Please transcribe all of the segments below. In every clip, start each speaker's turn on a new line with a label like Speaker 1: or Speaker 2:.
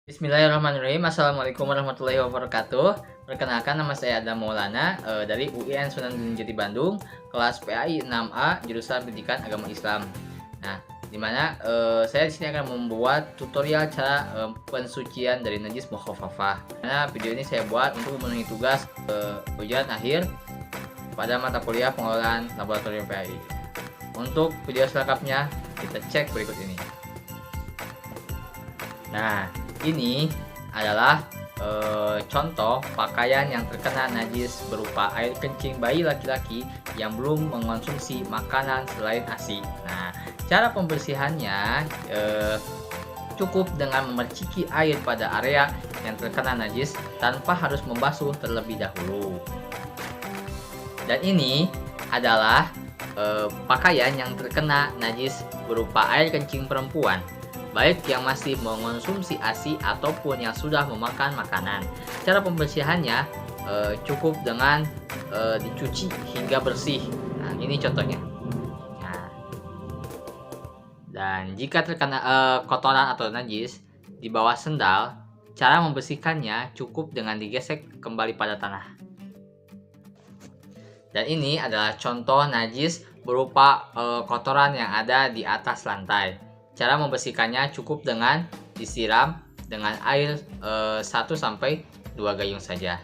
Speaker 1: Bismillahirrahmanirrahim. Assalamualaikum warahmatullahi wabarakatuh. Perkenalkan, nama saya Adam Maulana dari UIN Sunan Gunung Jati Bandung, kelas PAI 6A, jurusan Pendidikan Agama Islam. Nah, dimana saya di sini akan membuat tutorial cara pensucian dari najis mukhafafah. Nah, video ini saya buat untuk memenuhi tugas ujian akhir pada mata kuliah pengolahan laboratorium PAI. Untuk video selengkapnya kita cek berikut ini. Nah, ini adalah contoh pakaian yang terkena najis berupa air kencing bayi laki-laki yang belum mengonsumsi makanan selain ASI. Nah, cara pembersihannya cukup dengan memerciki air pada area yang terkena najis tanpa harus membasuh terlebih dahulu. Dan ini adalah pakaian yang terkena najis berupa air kencing perempuan, baik yang masih mengonsumsi ASI ataupun yang sudah memakan makanan. Cara pembersihannya cukup dengan dicuci hingga bersih. Nah, ini contohnya. Nah, dan jika terkena kotoran atau najis di bawah sendal, cara membersihkannya cukup dengan digesek kembali pada tanah. Dan ini adalah contoh najis berupa kotoran yang ada di atas lantai. Cara membersihkannya cukup dengan disiram dengan air 1-2 gayung saja.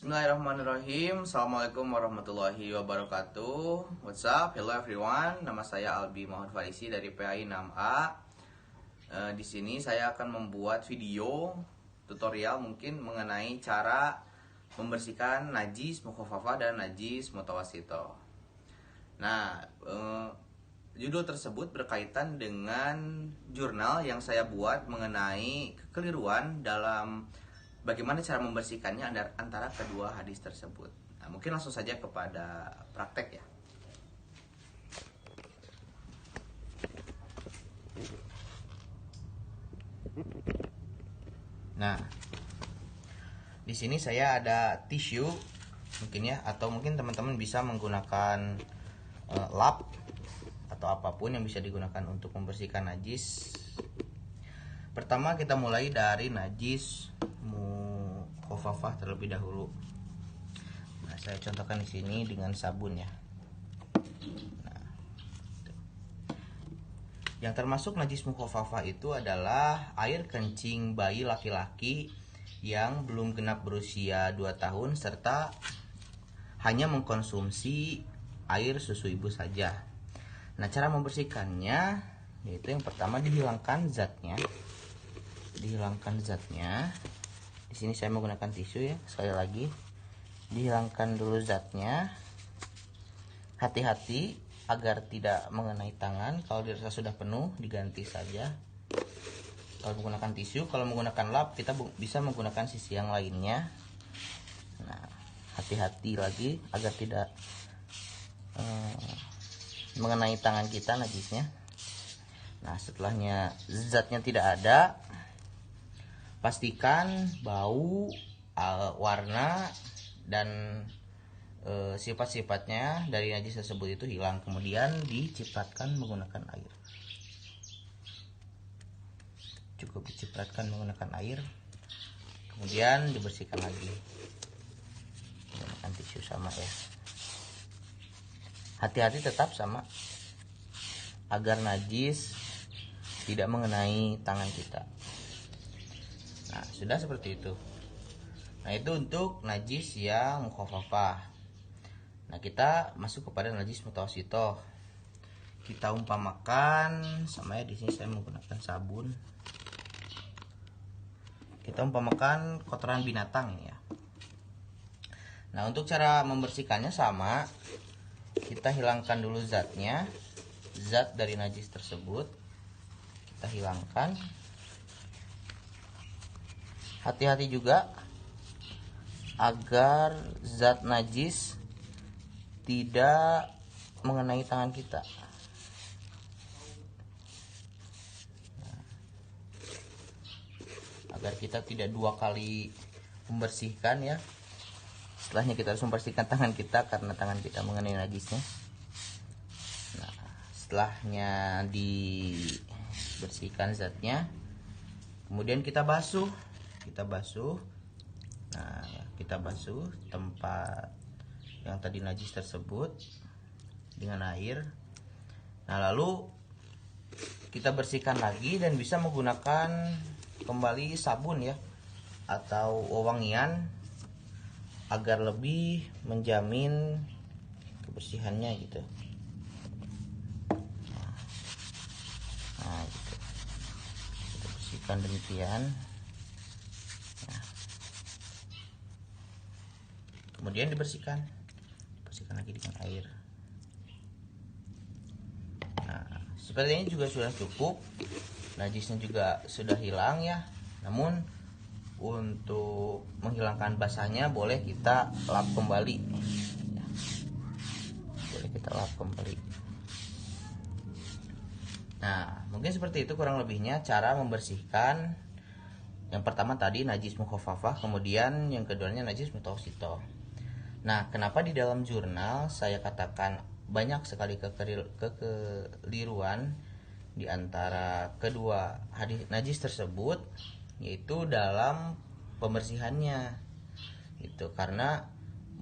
Speaker 2: Bismillahirrahmanirrahim. Assalamualaikum warahmatullahi wabarakatuh. What's up? Hello everyone. Nama saya Albi Muhammad Farisi dari PAI 6A. Di sini saya akan membuat video tutorial mungkin mengenai cara membersihkan najis mukhafafah dan najis mutawasito. Nah, judul tersebut berkaitan dengan jurnal yang saya buat mengenai kekeliruan dalam bagaimana cara membersihkannya antara kedua hadis tersebut. Nah, mungkin langsung saja kepada praktek ya. Nah, di sini saya ada tisu mungkin ya, atau mungkin teman-teman bisa menggunakan lap atau apapun yang bisa digunakan untuk membersihkan najis. Pertama kita mulai dari najis mukhafafah terlebih dahulu. Nah, saya contohkan di sini dengan sabun ya. Nah, yang termasuk najis mukhafafah itu adalah air kencing bayi laki-laki yang belum genap berusia 2 tahun serta hanya mengkonsumsi air susu ibu saja. Nah, cara membersihkannya yaitu yang pertama dihilangkan zatnya. Di sini saya menggunakan tisu ya. Sekali lagi, dihilangkan dulu zatnya. Hati-hati agar tidak mengenai tangan. Kalau dirasa sudah penuh, diganti saja. Kalau menggunakan tisu, kalau menggunakan lap, kita bisa menggunakan sisi yang lainnya. Nah, hati-hati lagi agar tidak mengenai tangan kita najisnya. Nah, setelahnya zatnya tidak ada, pastikan bau, warna, dan sifat-sifatnya dari najis tersebut itu hilang. Kemudian dicipratkan menggunakan air. Cukup dicipratkan menggunakan air. Kemudian dibersihkan lagi menggunakan tisu sama ya. Hati-hati tetap sama agar najis tidak mengenai tangan kita. Nah, sudah seperti itu. Nah, itu untuk najis yang mukhafafah. Nah, kita masuk kepada najis mutawasito. Kita umpamakan sama ya, di sini saya menggunakan sabun. Kita umpamakan kotoran binatang ya. Nah, untuk cara membersihkannya sama. kita hilangkan dulu zatnya, zat dari najis tersebut kita hilangkan. Hati-hati juga agar zat najis tidak mengenai tangan kita. Agar kita tidak dua kali membersihkan ya. Setelahnya kita harus membersihkan tangan kita karena tangan kita mengenai najisnya. Nah, setelahnya dibersihkan zatnya, kemudian kita basuh. Nah, kita basuh tempat yang tadi najis tersebut dengan air. Nah, lalu kita bersihkan lagi dan bisa menggunakan kembali sabun ya atau wewangian agar lebih menjamin kebersihannya gitu. Nah, gitu. Kita bersihkan demikian. Nah. Kemudian dibersihkan lagi dengan air. Nah, seperti ini juga sudah cukup. Najisnya juga sudah hilang ya. Namun untuk menghilangkan basahnya boleh kita lap kembali. Nah, mungkin seperti itu kurang lebihnya cara membersihkan. Yang pertama tadi najis mukhafafah, kemudian yang keduanya najis mutawassithah. Nah, kenapa di dalam jurnal saya katakan banyak sekali kekeliruan di antara kedua hadis najis tersebut, yaitu dalam pembersihannya. Itu karena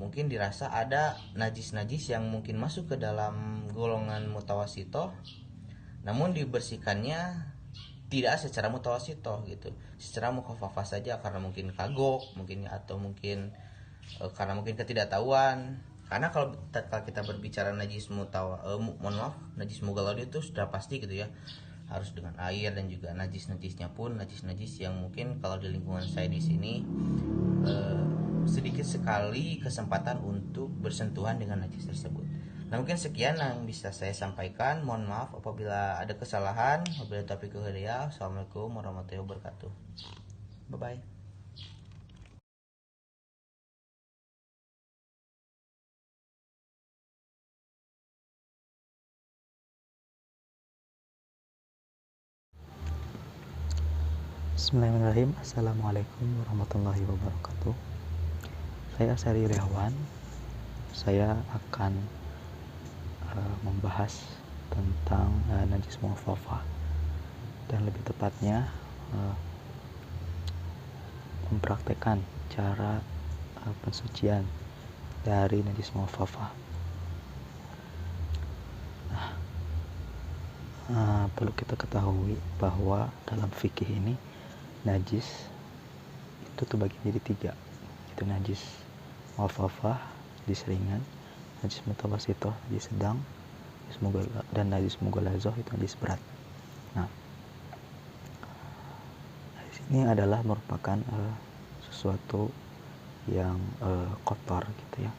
Speaker 2: mungkin dirasa ada najis-najis yang mungkin masuk ke dalam golongan mutawassithah, namun dibersihkannya tidak secara mutawassithah gitu, secara mukhafafah saja karena mungkin kagok mungkin atau mungkin karena mungkin ketidaktahuan. Karena kalau kita berbicara najis najis mughalladh itu sudah pasti gitu ya, harus dengan air, dan juga najis-najisnya pun najis-najis yang mungkin kalau di lingkungan saya di sini sedikit sekali kesempatan untuk bersentuhan dengan najis tersebut. Nah, mungkin sekian yang bisa saya sampaikan. Mohon maaf apabila ada kesalahan. Wabillahi taufiq wal hidayah. Assalamualaikum warahmatullahi wabarakatuh. Bye bye.
Speaker 3: Bismillahirrahmanirrahim. Assalamualaikum warahmatullahi wabarakatuh. Saya Sari Riawan. Saya akan membahas tentang najis mukhafafah, dan lebih tepatnya mempraktekkan cara pensucian dari najis mukhafafah. Perlu kita ketahui bahwa dalam fikih ini najis itu terbagi menjadi 3, itu najis mukhafafah, najis ringan, najis mutawassithah, najis sedang, dan najis mughaladzah, itu najis berat. Nah, najis ini adalah merupakan sesuatu yang kotor gitu ya,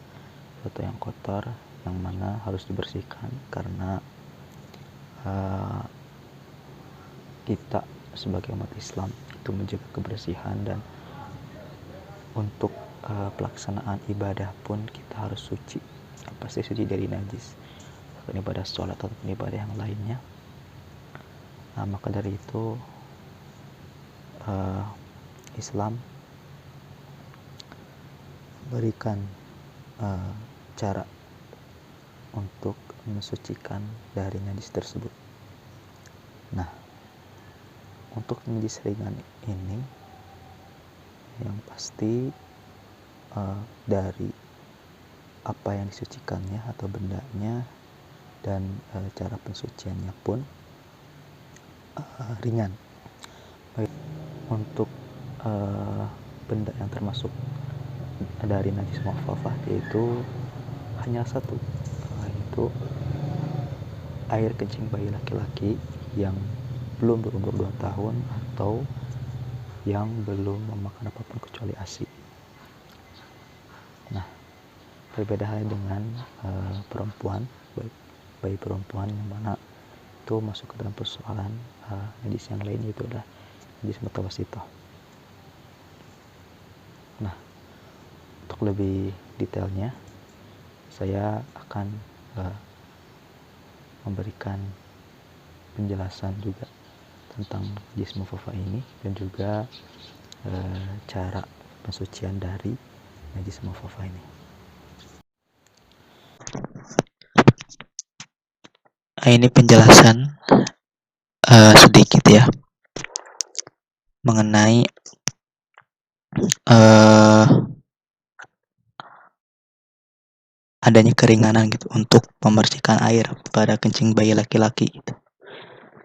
Speaker 3: sesuatu yang kotor yang mana harus dibersihkan karena kita sebagai umat Islam itu menjaga kebersihan, dan untuk pelaksanaan ibadah pun kita harus suci, pasti suci dari najis, ibadah sholat atau ibadah yang lainnya. Maka dari itu Islam berikan cara untuk mensucikan dari najis tersebut. Nah, untuk najis ringan ini yang pasti dari apa yang disucikannya atau bendanya, dan cara pensuciannya pun ringan. Untuk benda yang termasuk dari najis mukhafafah yaitu hanya satu, yaitu air kencing bayi laki-laki yang belum berumur 2 tahun atau yang belum memakan apapun kecuali ASI. Nah, berbeda halnya dengan perempuan bayi perempuan, yang mana itu masuk ke dalam persoalan najis yang lain, yaitu adalah najis mutawasitoh. Nah, untuk lebih detailnya saya akan memberikan penjelasan juga tentang najis mukhafafah ini, dan juga cara pensucian dari najis mukhafafah ini. Ini penjelasan sedikit ya mengenai adanya keringanan gitu untuk membersihkan air pada kencing bayi laki-laki gitu.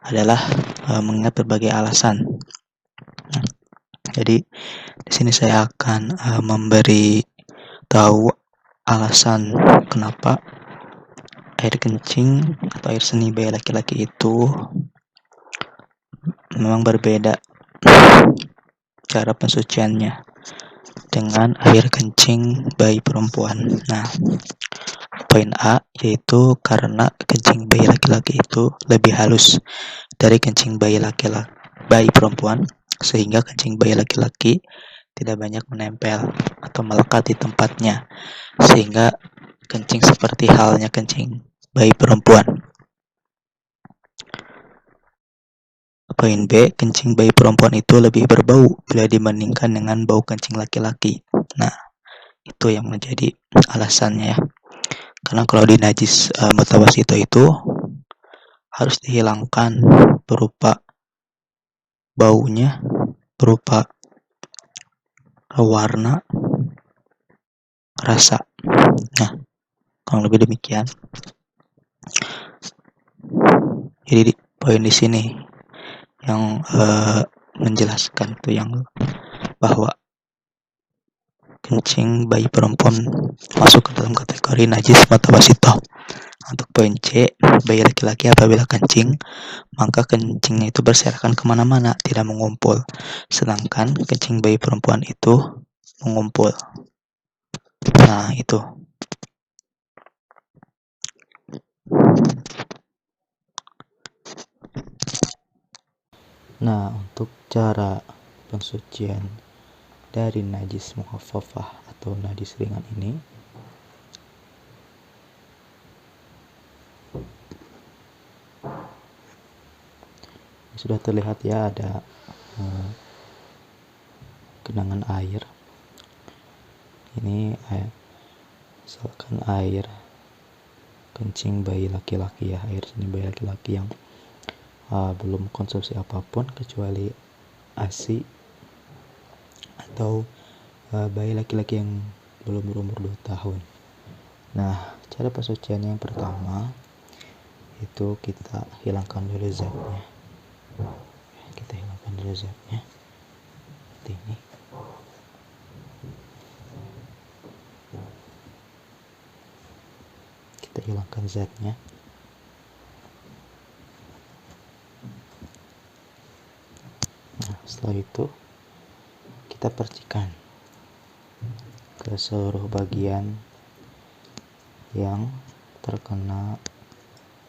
Speaker 3: Adalah mengingat berbagai alasan. Nah, jadi di sini saya akan memberi tahu alasan kenapa air kencing atau air seni bayi laki-laki itu memang berbeda cara pensuciannya dengan air kencing bayi perempuan. Nah, poin A yaitu karena kencing bayi laki-laki itu lebih halus dari kencing bayi perempuan, sehingga kencing bayi laki-laki tidak banyak menempel atau melekat di tempatnya, sehingga kencing seperti halnya kencing bayi perempuan. Poin B, kencing bayi perempuan itu lebih berbau bila dibandingkan dengan bau kencing laki-laki. Nah, itu yang menjadi alasannya ya. Karena kalau di najis mutawasito itu harus dihilangkan berupa baunya, berupa warna, rasa. Nah, kurang lebih demikian. Jadi poin di sini yang menjelaskan tuh yang bahwa kencing bayi perempuan masuk ke dalam kategori najis mutawasito. Untuk poin C, bayi laki-laki apabila kencing, maka kencingnya itu berserakan kemana-mana, tidak mengumpul. Sedangkan kencing bayi perempuan itu mengumpul. Nah, itu. Nah, untuk cara pensucian dari najis mukhafafah atau najis ringan ini, sudah terlihat ya, ada genangan air. Ini misalkan air kencing bayi laki-laki ya, air seni bayi laki-laki yang belum konsumsi apapun kecuali ASI, atau bayi laki-laki yang belum berumur 2 tahun. Nah, cara pensuciannya yang pertama itu kita hilangkan dulu zatnya. Kita hilangkan dulu zatnya seperti ini. Kita hilangkan zatnya. Nah, setelah itu kita percikan ke seluruh bagian yang terkena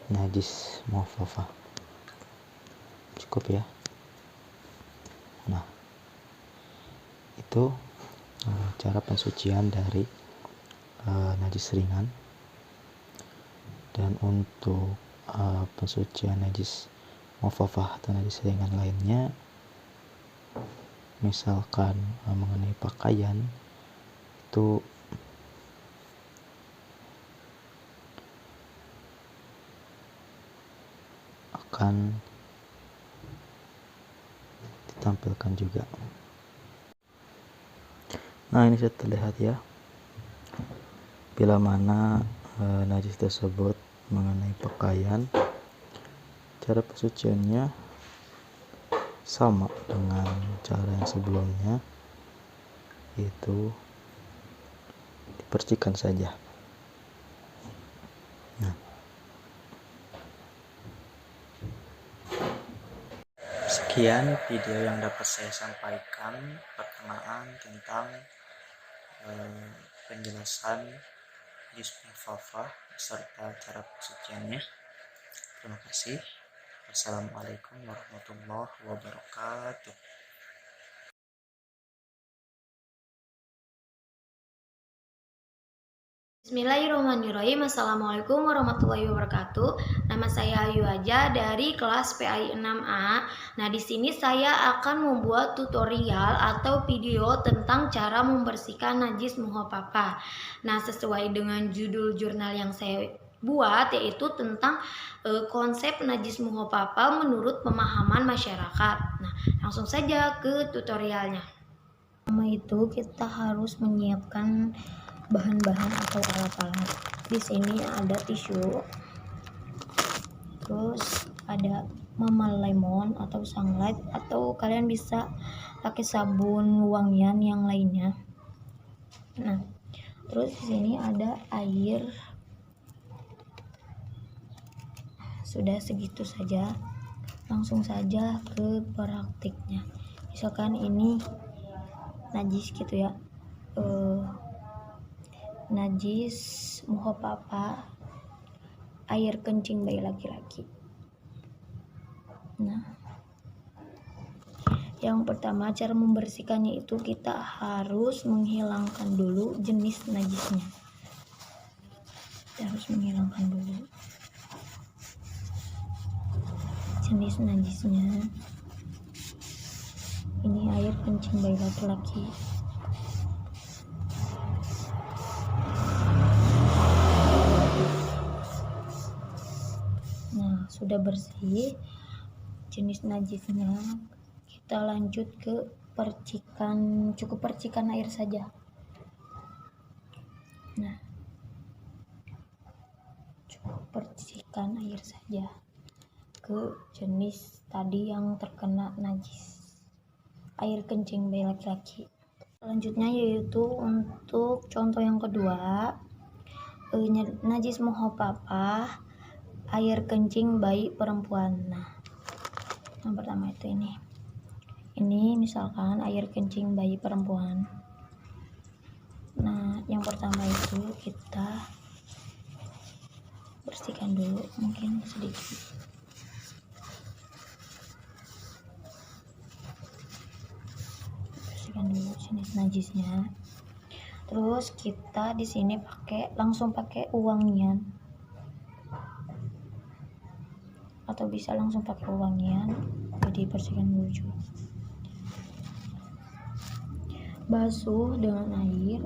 Speaker 3: najis mukhafafah. Cukup ya. Nah, itu cara pensucian dari najis ringan. Dan untuk pensucian najis mukhafafah atau najis ringan lainnya, misalkan mengenai pakaian, itu akan ditampilkan juga. Nah, ini sudah terlihat ya, bila mana najis tersebut mengenai pakaian, cara pensuciannya sama dengan cara yang sebelumnya, yaitu dipercikan saja. Nah, sekian video yang dapat saya sampaikan berkenaan tentang penjelasan najis mukhafafah beserta cara pensuciannya. Terima kasih. Wassalamualaikum warahmatullahi wabarakatuh.
Speaker 4: Bismillahirrahmanirrahim. Assalamualaikum warahmatullahi wabarakatuh. Nama saya Ayu Aja dari kelas PAI 6A. Nah, di sini saya akan membuat tutorial atau video tentang cara membersihkan najis mukhafafah. Nah, sesuai dengan judul jurnal yang saya buat, yaitu tentang konsep najis mukhafafah menurut pemahaman masyarakat. Nah, langsung saja ke tutorialnya. Pertama itu kita harus menyiapkan bahan-bahan atau alat-alat. Di sini ada tisu, terus ada mama lemon atau sunlight, atau kalian bisa pakai sabun wangian yang lainnya. Nah, terus di sini ada air. Sudah segitu saja. Langsung saja ke praktiknya. Misalkan ini najis gitu ya. Najis mukhafafah air kencing bayi laki-laki. Nah, yang pertama cara membersihkannya itu kita harus menghilangkan dulu jenis najisnya. Kita harus menghilangkan dulu jenis najisnya. Ini air kencing bayi laki-laki. Sudah bersih jenis najisnya, kita lanjut ke percikan. Cukup percikan air saja. Nah, cukup percikan air saja ke jenis tadi yang terkena najis, air kencing bayi laki-laki. Selanjutnya yaitu untuk contoh yang kedua, najis mukhafafah air kencing bayi perempuan. Nah, yang pertama itu ini misalkan air kencing bayi perempuan. Nah, yang pertama itu kita bersihkan dulu, mungkin sedikit. Bersihkan dulu jenis najisnya. Terus kita di sini langsung pakai wangian, atau bisa langsung pakai wangian. Jadi bersihkan dulu juga. Basuh dengan air